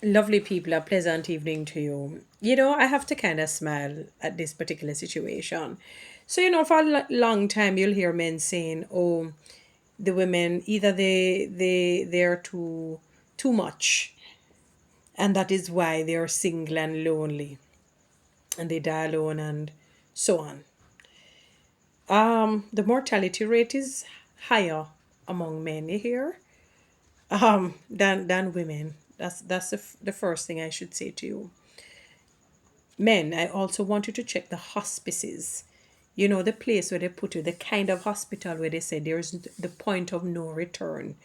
Lovely people, a pleasant evening to you. I have to kind of smile at this particular situation. So, for a long time, you'll hear men saying, "Oh, the women either they're too much, and that is why they are single and lonely, and they die alone, and so on." The mortality rate is higher among men here, than women. That's the first thing I should say to you. Men, I also want you to check the hospices. The place where they put you, the kind of hospital where they say there's the point of no return.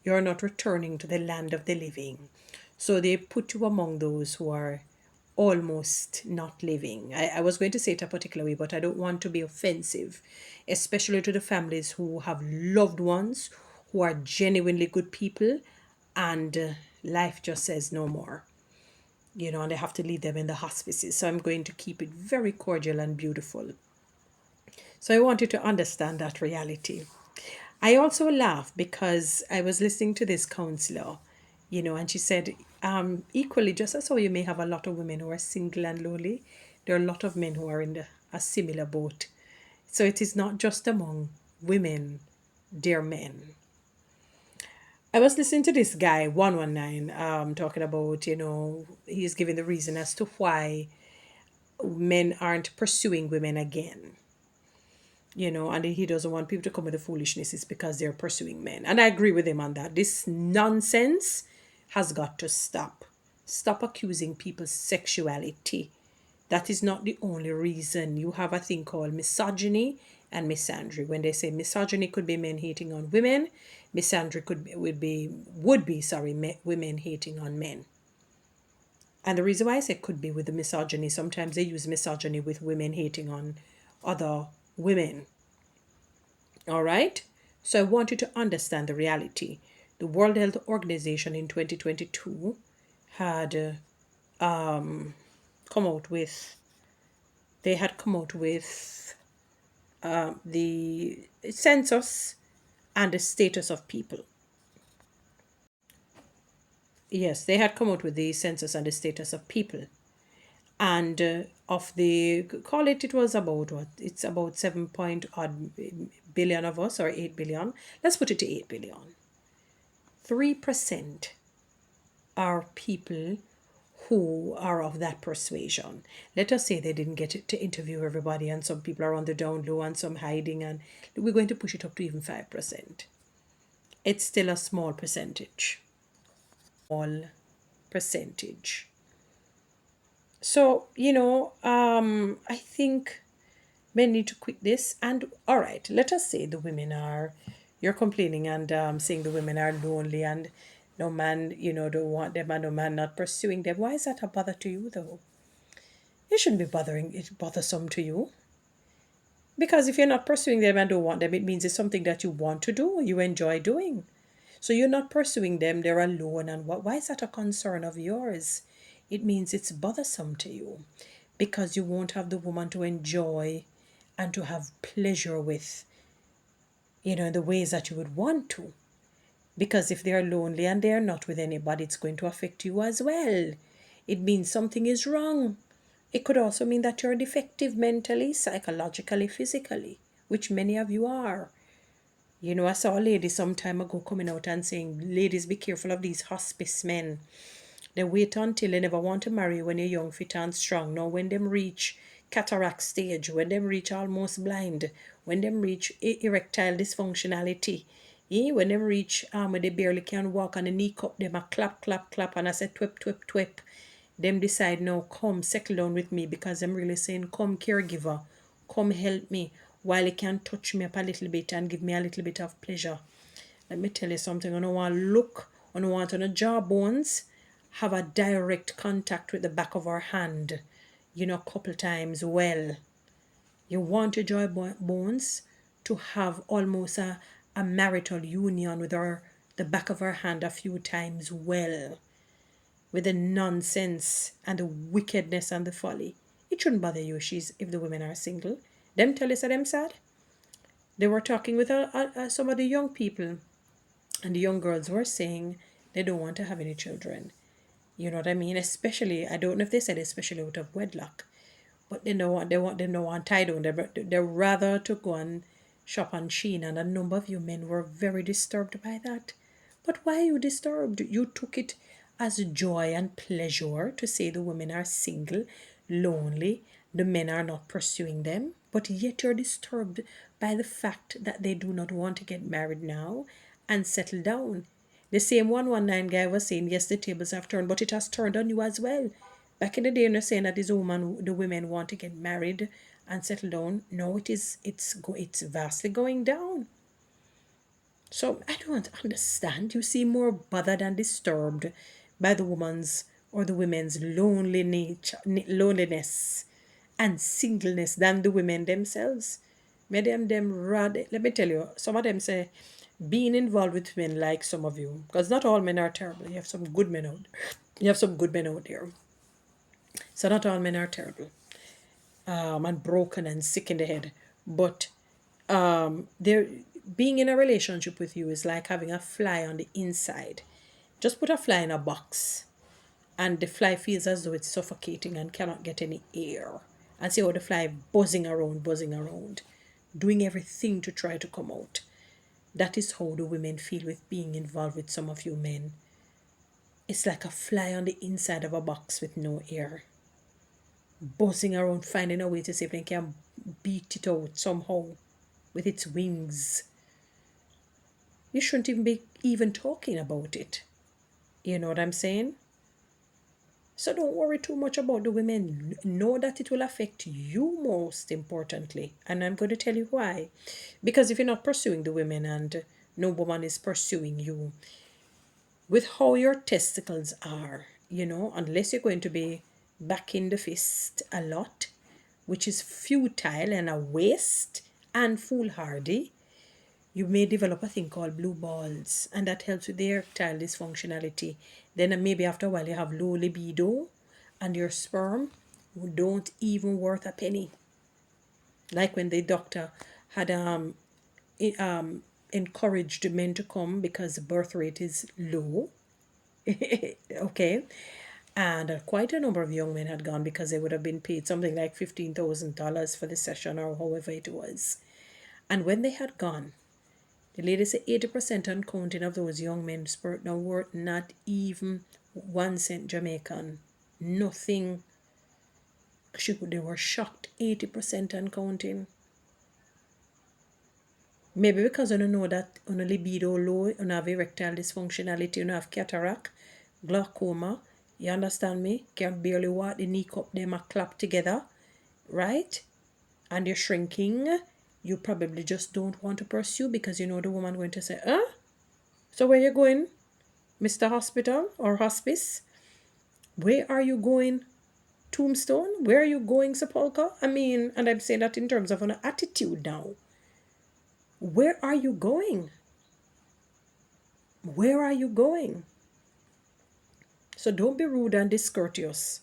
You're not returning to the land of the living. So they put you among those who are almost not living. I was going to say it a particular way, but I don't want to be offensive, especially to the families who have loved ones who are genuinely good people and life just says no more, and they have to leave them in the hospices. So I'm going to keep it very cordial and beautiful. So I want you to understand that reality. I also laugh because I was listening to this counselor, and she said, equally, just as how you may have a lot of women who are single and lonely, there are a lot of men who are in a similar boat. So it is not just among women, dear men. I was listening to this guy, 119, talking about, he's giving the reason as to why men aren't pursuing women again, and he doesn't want people to come with the foolishness. It's because they're pursuing men. And I agree with him on that. This nonsense has got to stop. Stop accusing people's sexuality. That is not the only reason. You have a thing called misogyny and misandry. When they say misogyny could be men hating on women, misandry would be women hating on men. And the reason why I say could be with the misogyny, sometimes they use misogyny with women hating on other women. All right? So I want you to understand the reality. The World Health Organization in 2022 had come out with, they had come out with the census and the status of people. Yes, they had come out with the census and the status of people. And of the, call it, it was about what? It's about 7 point odd billion of us, or 8 billion. Let's put it to 8 billion. 3% are people who are of that persuasion. Let us say they didn't get to interview everybody, and some people are on the down low and some hiding, and we're going to push it up to even 5%. It's still a small percentage. Small percentage. So, I think men need to quit this. And all right, let us say the women are, you're complaining and saying the women are lonely and no man, don't want them and no man not pursuing them. Why is that a bother to you though? It shouldn't be bothersome to you. Because if you're not pursuing them and don't want them, it means it's something that you want to do, you enjoy doing. So you're not pursuing them, they're alone. And why is that a concern of yours? It means it's bothersome to you because you won't have the woman to enjoy and to have pleasure with, in the ways that you would want to. Because if they're lonely and they're not with anybody, it's going to affect you as well. It means something is wrong. It could also mean that you're defective mentally, psychologically, physically, which many of you are. I saw a lady some time ago coming out and saying, ladies, be careful of these hospice men. They wait until they never want to marry when you're young, fit and strong. Now when them reach cataract stage, when them reach almost blind, when them reach erectile dysfunctionality, when them reach when they barely can walk and the knee cup them a clap, clap, clap, and I say twip, twip, twip. Them decide now, come settle down with me because I'm really saying, come caregiver, come help me while you can touch me up a little bit and give me a little bit of pleasure. Let me tell you something. I don't want to look, I don't want on the jawbones have a direct contact with the back of our hand, a couple times. Well, you want your jawbones to have almost a marital union with the back of our hand a few times. Well, with the nonsense and the wickedness and the folly. It shouldn't bother you if the women are single. Them tell us that them sad. They were talking with some of the young people, and the young girls were saying they don't want to have any children. You know what I mean? Especially, I don't know if they said especially out of wedlock, but they don't want tie down. They rather to go and shop on Shein, and a number of you men were very disturbed by that. But why are you disturbed? You took it as joy and pleasure to say the women are single, lonely, the men are not pursuing them, but yet you're disturbed by the fact that they do not want to get married now and settle down. The same 119 guy was saying, yes, the tables have turned, but it has turned on you as well. Back in the day, you're saying that the women want to get married and settle down. No, it's vastly going down. So I don't understand. You seem more bothered and disturbed by the woman's or the women's loneliness and singleness than the women themselves. Let me tell you, some of them say being involved with men like some of you, because not all men are terrible. You have some good men out. You have some good men out there. So not all men are terrible, and broken and sick in the head. But they're being in a relationship with you is like having a fly on the inside. Just put a fly in a box, and the fly feels as though it's suffocating and cannot get any air. And see how the fly buzzing around, doing everything to try to come out. That is how the women feel with being involved with some of you men. It's like a fly on the inside of a box with no air, buzzing around, finding a way to see if they can beat it out somehow with its wings. You shouldn't even be even talking about it. You know what I'm saying? So don't worry too much about the women. Know that it will affect you most importantly. And I'm going to tell you why. Because if you're not pursuing the women and no woman is pursuing you, with how your testicles are, unless you're going to be backing the fist a lot, which is futile and a waste and foolhardy, you may develop a thing called blue balls, and that helps with the erectile dysfunctionality. Then maybe after a while you have low libido, and your sperm don't even worth a penny. Like when the doctor had encouraged men to come because the birth rate is low. Okay, and quite a number of young men had gone because they would have been paid something like $15,000 for the session or however it was. And when they had gone, the lady said 80% and counting of those young men spurt now worth not even 1 cent Jamaican. Nothing. They were shocked. 80% and counting. Maybe because you don't know that on a libido low, you have erectile dysfunctionality, you have cataract, glaucoma. You understand me? Can barely walk, the knee cup them a clap together, right? And you're shrinking. You probably just don't want to pursue because you know the woman going to say, huh? So where you going, Mr. Hospital or Hospice? Where are you going, Tombstone? Where are you going, Sepulchre? I mean, and I'm saying that in terms of an attitude now. Where are you going? Where are you going? So don't be rude and discourteous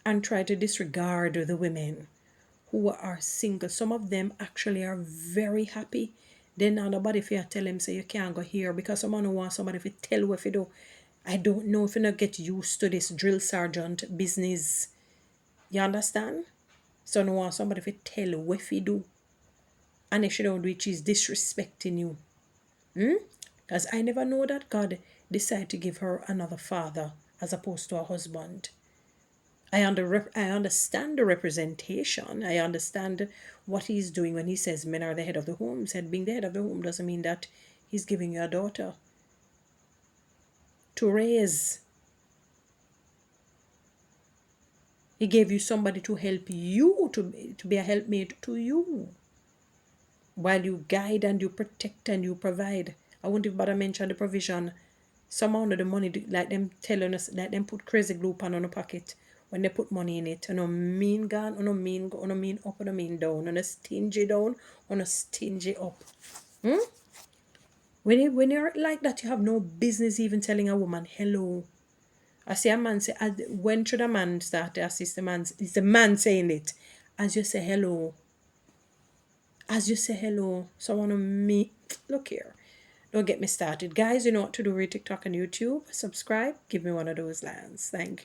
and try to disregard the women who are single. Some of them actually are very happy. Then now nobody if you tell them say you can't go here because someone who wants somebody if you tell what you do. I don't know if you not get used to this drill sergeant business. You understand? So no want somebody if you tell what you do. And if she don't do it, she's disrespecting you. Because I never know that God decided to give her another father as opposed to a husband. I understand the representation. I understand what he's doing when he says men are the head of the home. He said being the head of the home doesn't mean that he's giving you a daughter to raise. He gave you somebody to help you, to be a helpmate to you. While you guide and you protect and you provide. I won't even bother mention the provision. Some amount of the money, like them telling us, like them put crazy glue pan on the pocket when they put money in it. You know, mean gone, you know, mean up, you know, mean down, you know, stingy down, you know, stingy up. When you're like that, you have no business even telling a woman hello. I see a man say, when should a man start to assist the man? It's the man saying it. As you say hello. As you say hello, someone to me, look here. Don't get me started. Guys, you know what to do with TikTok and YouTube. Subscribe. Give me one of those lands. Thank you.